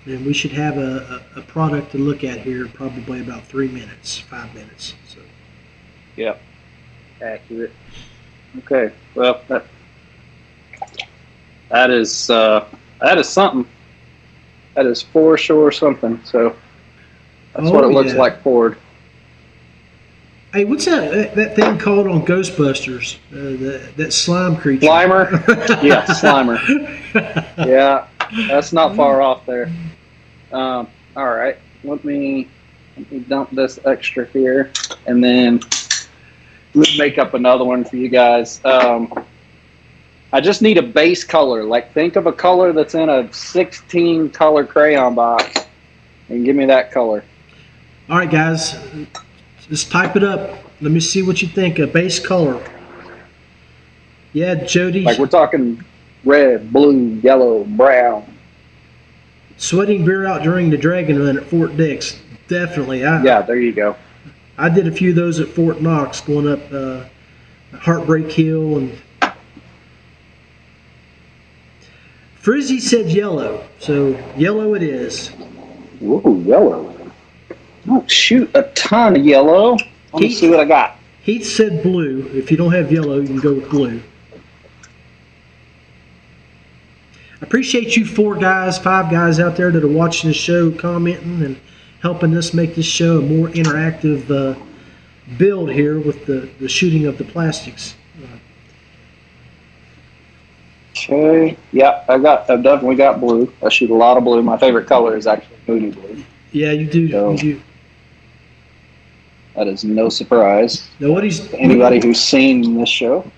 and we should have a product to look at here probably about 5 minutes. So yeah, accurate. Okay, well that is something. That is for sure something. So that's what it looks like poured. Hey, what's that thing called on Ghostbusters? That slime creature. Slimer? Yeah, Slimer. Yeah, that's not far off there. All right, let me dump this extra here, and then make up another one for you guys. I just need a base color. Like, think of a color that's in a 16 color crayon box, and give me that color. All right, guys, just type it up. Let me see what you think. A base color. Yeah, Jody. Like, we're talking red, blue, yellow, brown. Sweating beer out during the Dragon Run at Fort Dix. Definitely. Yeah, there you go. I did a few of those at Fort Knox, going up Heartbreak Hill. And Frizzy said yellow, so yellow it is. Ooh, yellow. Oh, shoot, a ton of yellow. Let me see what I got. Heath said blue. If you don't have yellow, you can go with blue. I appreciate you 5 guys out there that are watching the show, commenting and helping us make this show a more interactive build here with the shooting of the plastics. Okay. Yeah, I've definitely got blue. I shoot a lot of blue. My favorite color is actually moody blue. Yeah, you do. So, you do. That is no surprise. Now, anybody who's seen this show.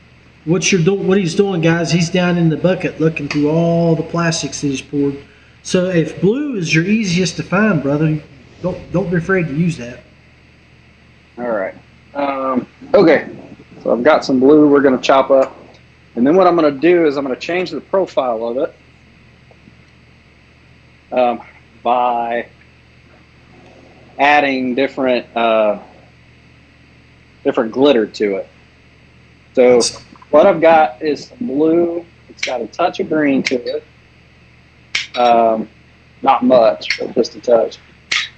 What he's doing, guys? He's down in the bucket looking through all the plastics that he's poured. So if blue is your easiest to find, brother, don't be afraid to use that. All right. Okay. So I've got some blue we're going to chop up. And then what I'm going to do is I'm going to change the profile of it by adding different glitter to it. So what I've got is some blue. It's got a touch of green to it. Not much, but just a touch.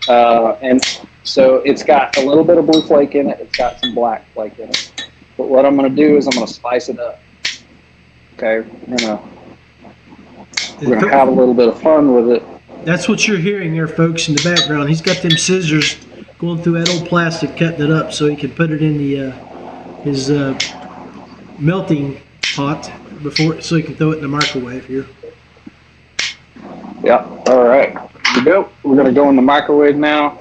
And so it's got a little bit of blue flake in it. It's got some black flake in it. But what I'm going to do is I'm going to spice it up. Okay, we're gonna have a little bit of fun with it. That's what you're hearing there, folks, in the background. He's got them scissors going through that old plastic, cutting it up so he can put it in the his melting pot so he can throw it in the microwave here. Yeah. All right. Here we go. We're gonna go in the microwave now.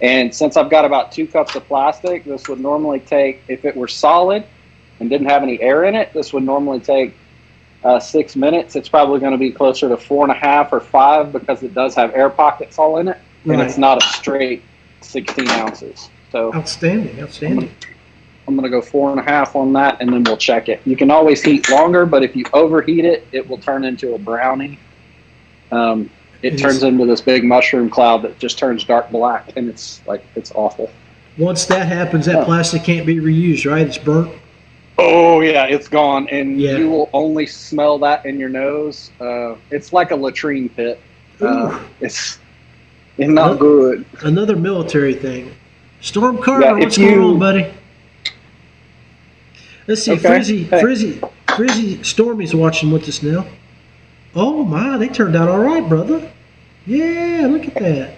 And since I've got about 2 cups of plastic, this would normally take, if it were solid and didn't have any air in it, this would normally take 6 minutes. It's probably going to be closer to 4.5 or 5 because it does have air pockets all in it, and it's not a straight 16 ounces. So outstanding. I'm going to go 4.5 on that, and then we'll check it. You can always heat longer, but if you overheat it, it will turn into a brownie. It turns into this big mushroom cloud that just turns dark black, and it's awful. Once that happens, that plastic can't be reused, right? It's burnt. Oh, yeah, it's gone, and you will only smell that in your nose. It's like a latrine pit. It's not good. Another military thing. Storm Carter, what's going on, buddy? Let's see, Frizzy, Stormy's watching with us now. Oh, my, they turned out all right, brother. Yeah, look at that.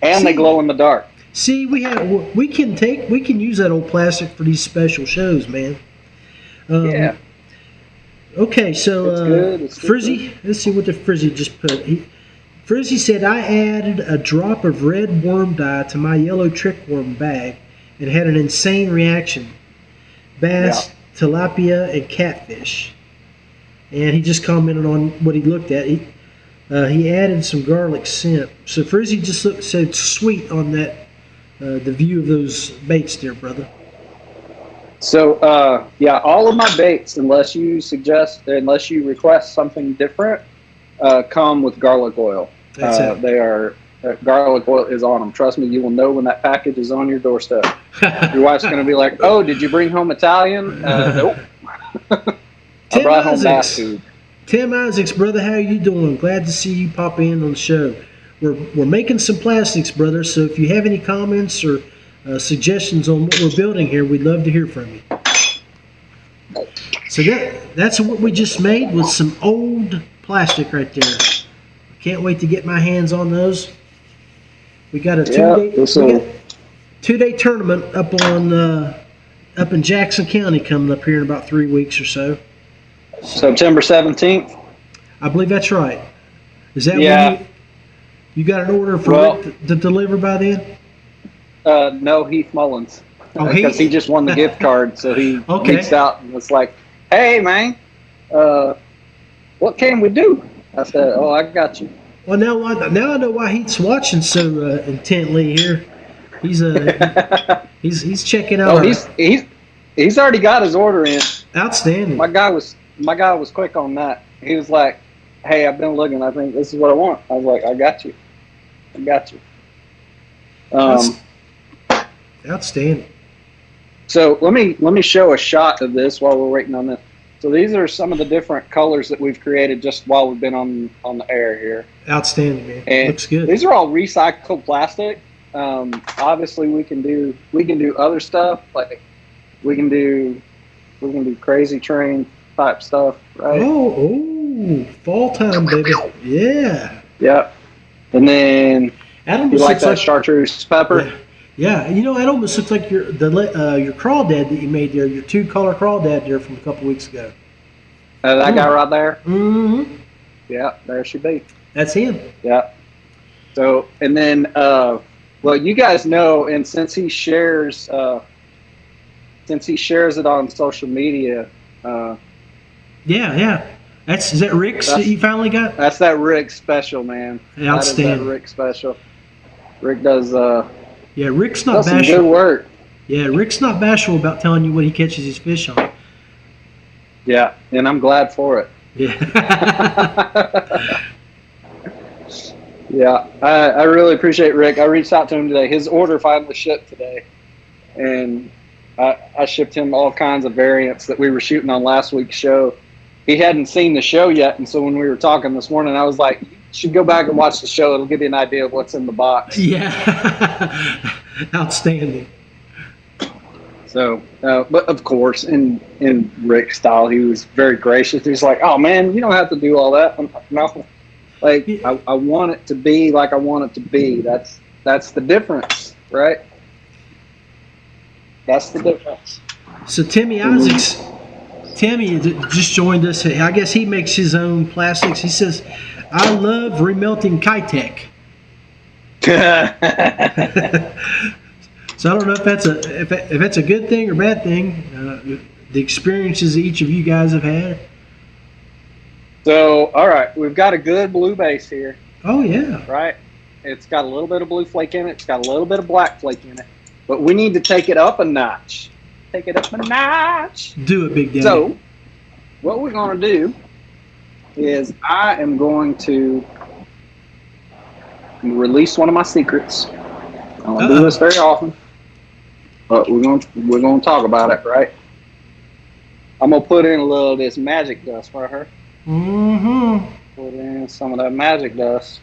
And they glow in the dark. See, we can use that old plastic for these special shows, man. Yeah. Okay, so it's Frizzy, let's see what the Frizzy just put. Frizzy said, I added a drop of red worm dye to my yellow trick worm bag and had an insane reaction. Bass, tilapia, and catfish. And he just commented on what he looked at. He added some garlic scent. So Frizzy just said sweet on that. The view of those baits there, brother. So, all of my baits, unless you request something different, come with garlic oil. Garlic oil is on them. Trust me, you will know when that package is on your doorstep. Your wife's going to be like, oh, did you bring home Italian? Nope. I brought home bass food. Tim Isaacs, brother, how are you doing? Glad to see you pop in on the show. We're making some plastics, brother, so if you have any comments or suggestions on what we're building here, we'd love to hear from you. So that's what we just made with some old plastic right there. Can't wait to get my hands on those. We got a two-day tournament up in Jackson County coming up here in about 3 weeks or so. September 17th? I believe that's right. Is that when you got an order for Rick to deliver by then? No, Heath Mullins. Oh, because he just won the gift card. So he reached out and was like, "Hey, man, what can we do?" I said, "Oh, I got you." Well, now I know why he's watching so intently here. He's he's checking out. Oh, he's already got his order in. Outstanding. My guy was quick on that. He was like, "Hey, I've been looking. I think this is what I want." I was like, "I got you. I got you." Outstanding. So let me show a shot of this while we're waiting on this. So these are some of the different colors that we've created just while we've been on the air here. Outstanding, man. And looks good. These are all recycled plastic. Obviously, we can do other stuff, like we can do crazy train type stuff, right? Oh, fall time, baby. Yeah. Yep. And then Adam, you like that chartreuse pepper? Yeah. You know, it almost looks like your crawdad that you made there, your 2-color crawdad there from a couple weeks ago. That guy right there? Mm-hmm. Yeah, there she be. That's him. Yeah. So, and then, well, you guys know, and since he shares it on social media. Yeah. Is that Rick's that you finally got? That's that Rick special, man. Outstanding. That is that Rick special. Rick does. Yeah, Rick's not some bashful. Good work. Yeah, Rick's not bashful about telling you what he catches his fish on. Yeah, and I'm glad for it. Yeah. Yeah, I really appreciate Rick. I reached out to him today. His order finally shipped today, and I shipped him all kinds of variants that we were shooting on last week's show. He hadn't seen the show yet, and so when we were talking this morning, I was like, "You should go back and watch the show. It'll give you an idea of what's in the box." Yeah. Outstanding. So, but of course, in Rick's style, he was very gracious. He's like, "Oh man, you don't have to do all that." I'm like, "No, like I want it to be like I want it to be. That's the difference, right? That's the difference." So Timmy Isaacs, Timmy just joined us. I guess he makes his own plastics. He says, "I love remelting Kitech." So I don't know if that's a good thing or bad thing. The experiences that each of you guys have had. So, all right, we've got a good blue base here. Oh yeah. Right. It's got a little bit of blue flake in it. It's got a little bit of black flake in it. But we need to take it up a notch. Take it up a notch. Do it, Big Daddy. So, what we're going to do is I am going to release one of my secrets. I don't do this very often, but we're going to talk about it, right? I'm going to put in a little of this magic dust for her. Mm-hmm. Put in some of that magic dust,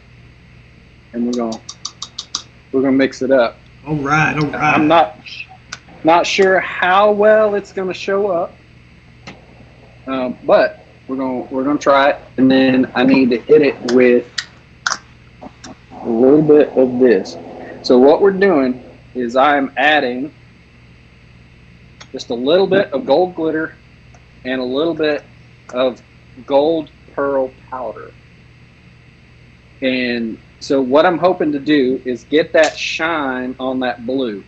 and we're gonna mix it up. All right. I'm not sure how well it's gonna show up, but we're gonna try it, and then I need to hit it with a little bit of this. So what we're doing is I'm adding just a little bit of gold glitter and a little bit of gold pearl powder. And so what I'm hoping to do is get that shine on that blue.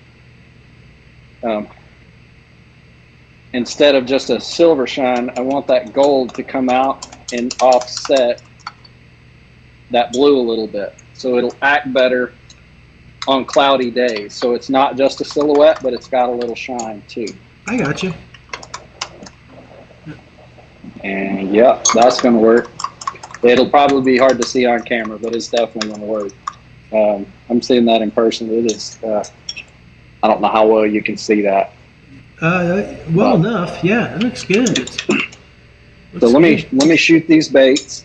Instead of just a silver shine, I want that gold to come out and offset that blue a little bit. So it'll act better on cloudy days. So it's not just a silhouette, but it's got a little shine too. I got you. And yeah, that's going to work. It'll probably be hard to see on camera, but it's definitely going to work. I'm seeing that in person. It is. I don't know how well you can see that. Enough. Yeah, it looks good. So let me shoot these baits,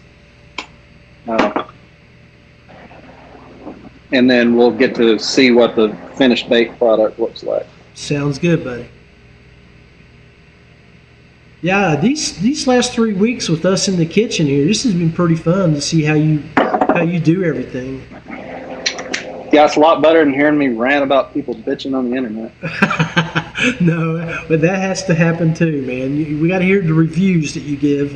and then we'll get to see what the finished bait product looks like. Sounds good, buddy. Yeah, these last 3 weeks with us in the kitchen here, this has been pretty fun to see how you do everything. Yeah, it's a lot better than hearing me rant about people bitching on the internet. No, but that has to happen too, man. We got to hear the reviews that you give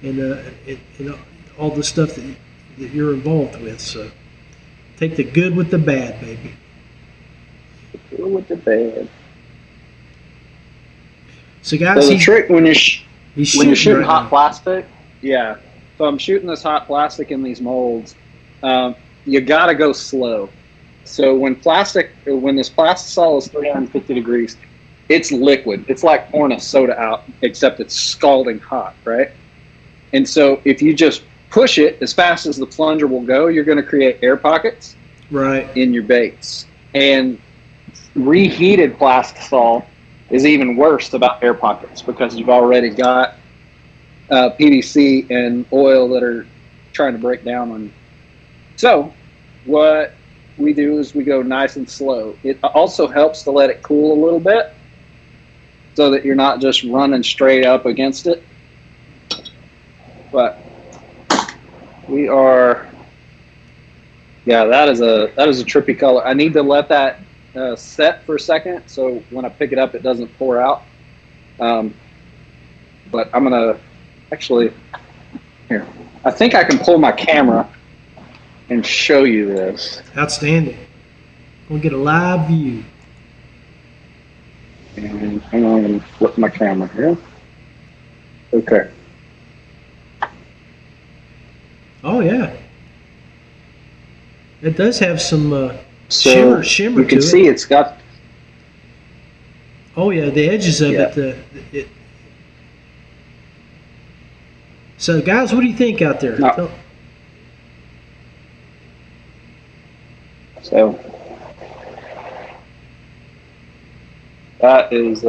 and all the stuff that you're involved with. So take the good with the bad, baby. The good with the bad. So guys, So the trick when you're shooting right hot now. plastic, yeah. So I'm shooting this hot plastic in these molds. You gotta go slow. So when this plastisol is 350 degrees, it's liquid. It's like pouring a soda out, except it's scalding hot, right? And so if you just push it as fast as the plunger will go, you're going to create air pockets in your baits. And reheated plastisol is even worse about air pockets because you've already got PVC and oil that are trying to break down on you. So what we do is we go nice and slow. It also helps to let it cool a little bit so that you're not just running straight up against it. But we are, yeah, that is a trippy color. I need to let that set for a second so when I pick it up it doesn't pour out. But I'm gonna actually, here, I think I can pull my camera and show you this. Outstanding. We'll get a live view. And hang on, I'm gonna flip my camera here. Okay. Oh yeah, it does have some So shimmer you can to see it. it's got. Oh yeah, the edges of Yeah. it. So guys, what do you think out there? No. So that is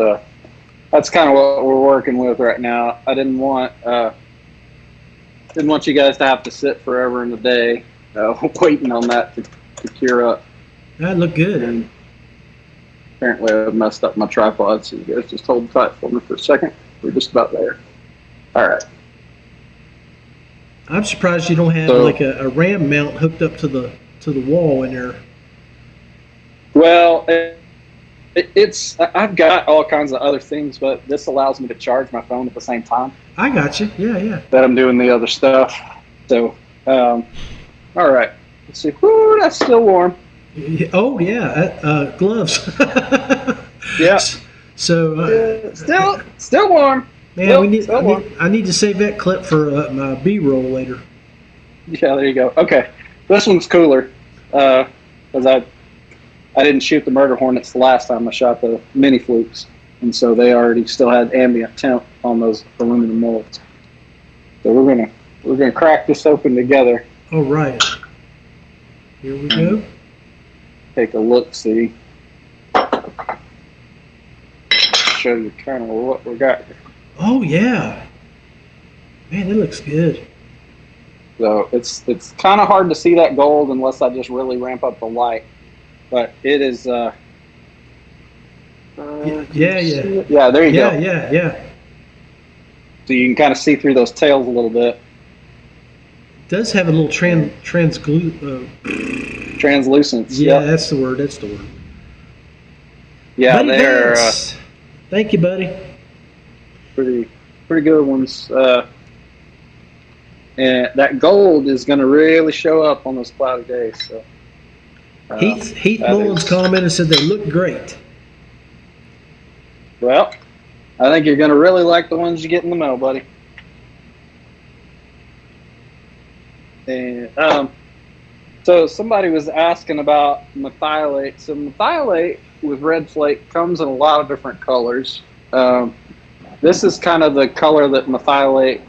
that's kind of what we're working with right now. I didn't want you guys to have to sit forever in the day waiting on that to cure up. That looked good. And apparently I messed up my tripod, so you guys just hold tight for me for a second. We're just about there. All right. I'm surprised you don't have like a ram mount hooked up to the wall in there. Well, I've got all kinds of other things, but this allows me to charge my phone at the same time. I got you. Yeah. That I'm doing the other stuff. So, all right. Let's see. Woo, that's still warm. Oh yeah, gloves. Yeah. So still warm. Man, I need to save that clip for my B-roll later. Yeah, there you go. Okay, this one's cooler because I didn't shoot the murder hornets the last time I shot the mini flukes, and so they already still had ambient temp on those aluminum molds. So we're gonna crack this open together. All right. Here we go. Take a look, see. Show you kind of what we got here. Oh yeah. Man, it looks good. So it's kind of hard to see that gold unless I just really ramp up the light. But it is. Yeah, there you go. Yeah. So you can kind of see through those tails a little bit. It does have a little translucence. Yeah, yep. That's the word. Yeah, Buddy they're thank you, buddy. pretty good ones. And that gold is going to really show up on those cloudy days. So Heath Mullins commented and said they look great. Well, I think you're going to really like the ones you get in the mail, buddy. And so somebody was asking about methylate. So methylate with Red Flake comes in a lot of different colors. This is kind of the color that methylate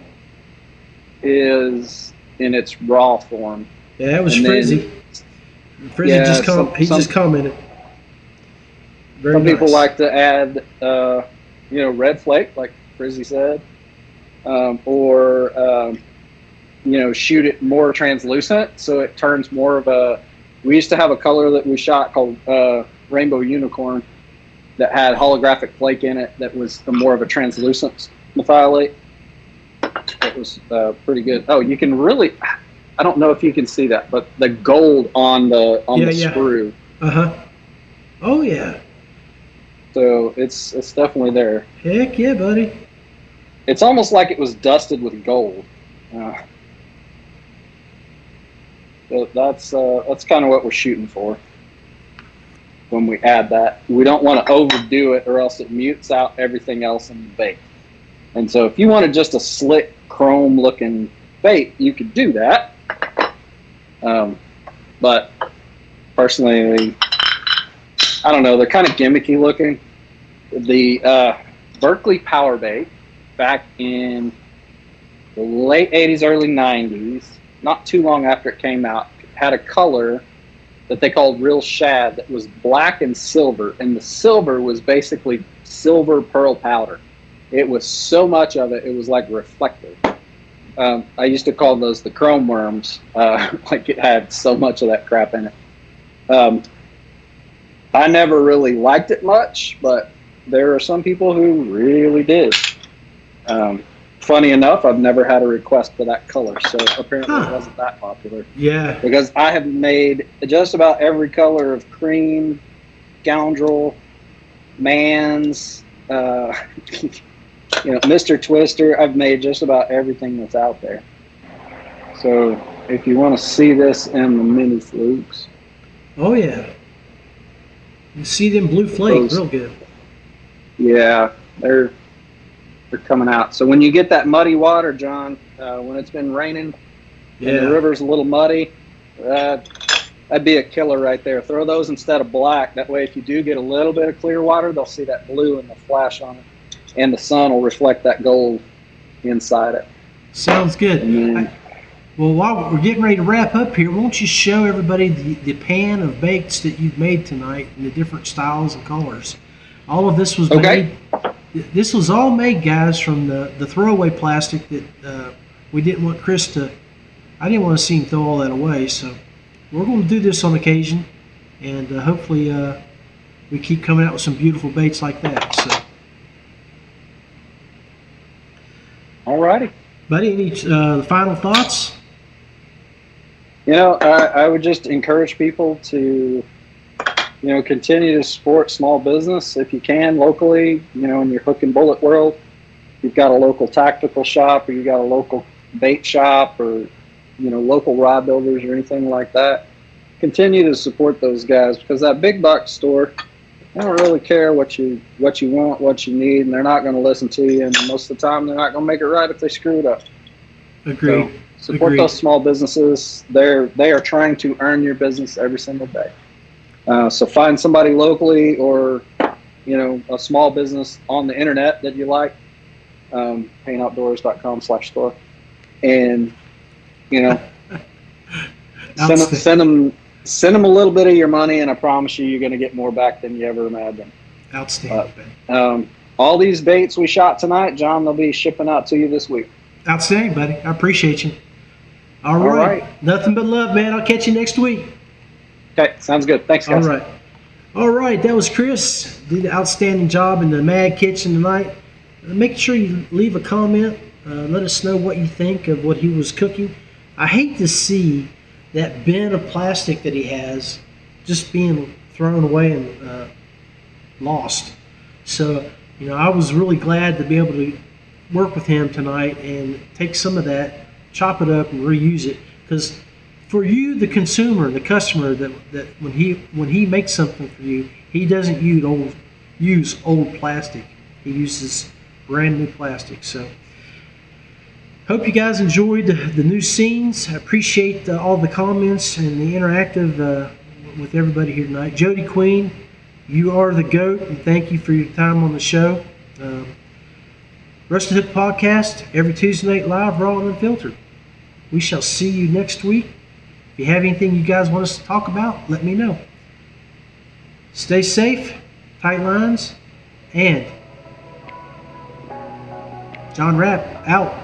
is in its raw form. Yeah, that was Frizzy. Frizzy just commented. Very nice. People like to add, Red Flake, like Frizzy said, or shoot it more translucent so it turns more of a. We used to have a color that we shot called Rainbow Unicorn that had holographic flake in it that was more of a translucent methylate. It was pretty good. Oh, you can really. I don't know if you can see that, but the gold on the screw. Oh yeah. So it's definitely there. Heck yeah, buddy. It's almost like it was dusted with gold. So that's kind of what we're shooting for. when we add that. We don't want to overdo it, or else it mutes out everything else in the bait. And so if you wanted just a slick chrome looking bait, you could do that. But personally, I don't know, they're kind of gimmicky looking. The Berkeley Power Bait back in the late 80s, early 90s, not too long after it came out, had a color that they called Real Shad that was black and silver, and the silver was basically silver pearl powder. It was so much of it, it was like reflective. I used to call those the chrome worms, like it had so much of that crap in it. I never really liked it much, but there are some people who really did. Funny enough, I've never had a request for that color, so apparently it wasn't that popular. Yeah. Because I have made just about every color of cream, scoundrel, man's, Mr. Twister. I've made just about everything that's out there. So if you want to see this in the mini flukes. Oh, yeah. You see them blue flakes real good. Yeah, they're coming out. So when you get that muddy water, John, when it's been raining and the river's a little muddy, that'd be a killer right there. Throw those instead of black. That way, if you do get a little bit of clear water, they'll see that blue and the flash on it. And the sun will reflect that gold inside it. Sounds good. Well, while we're getting ready to wrap up here, won't you show everybody the pan of baits that you've made tonight in the different styles and colors? All of this was made. This was all made, guys, from the throwaway plastic that we didn't want Chris to. I didn't want to see him throw all that away, so we're going to do this on occasion, and hopefully we keep coming out with some beautiful baits like that. So, all righty, buddy. Any final thoughts? I would just encourage people to, continue to support small business if you can locally, in your hook and bullet world. If you've got a local tactical shop, or you got a local bait shop, or, local rod builders or anything like that, continue to support those guys, because that big box store, they don't really care what you want, what you need, and they're not going to listen to you. And most of the time, they're not going to make it right if they screw it up. Agreed. So support those small businesses. They are trying to earn your business every single day. So find somebody locally, or a small business on the internet that you like. PayneOutdoors.com/store, and send them a little bit of your money, and I promise you're going to get more back than you ever imagined. Outstanding. All these baits we shot tonight, John, they'll be shipping out to you this week. Outstanding, buddy. I appreciate you. All right. Nothing but love, man. I'll catch you next week. Okay, sounds good. Thanks, guys. All right. That was Chris. Did an outstanding job in the Mad Kitchen tonight. Make sure you leave a comment. Let us know what you think of what he was cooking. I hate to see that bin of plastic that he has just being thrown away and lost. So, I was really glad to be able to work with him tonight and take some of that, chop it up, and reuse it. Because for you, the consumer, the customer, that when he makes something for you, he doesn't use old plastic. He uses brand new plastic. So, hope you guys enjoyed the new scenes. I appreciate all the comments and the interactive with everybody here tonight. Jody Queen, you are the GOAT, and thank you for your time on the show. Rusty Hook Podcast, every Tuesday night live, raw and unfiltered. We shall see you next week. If you have anything you guys want us to talk about, let me know. Stay safe, tight lines, and John Rapp out.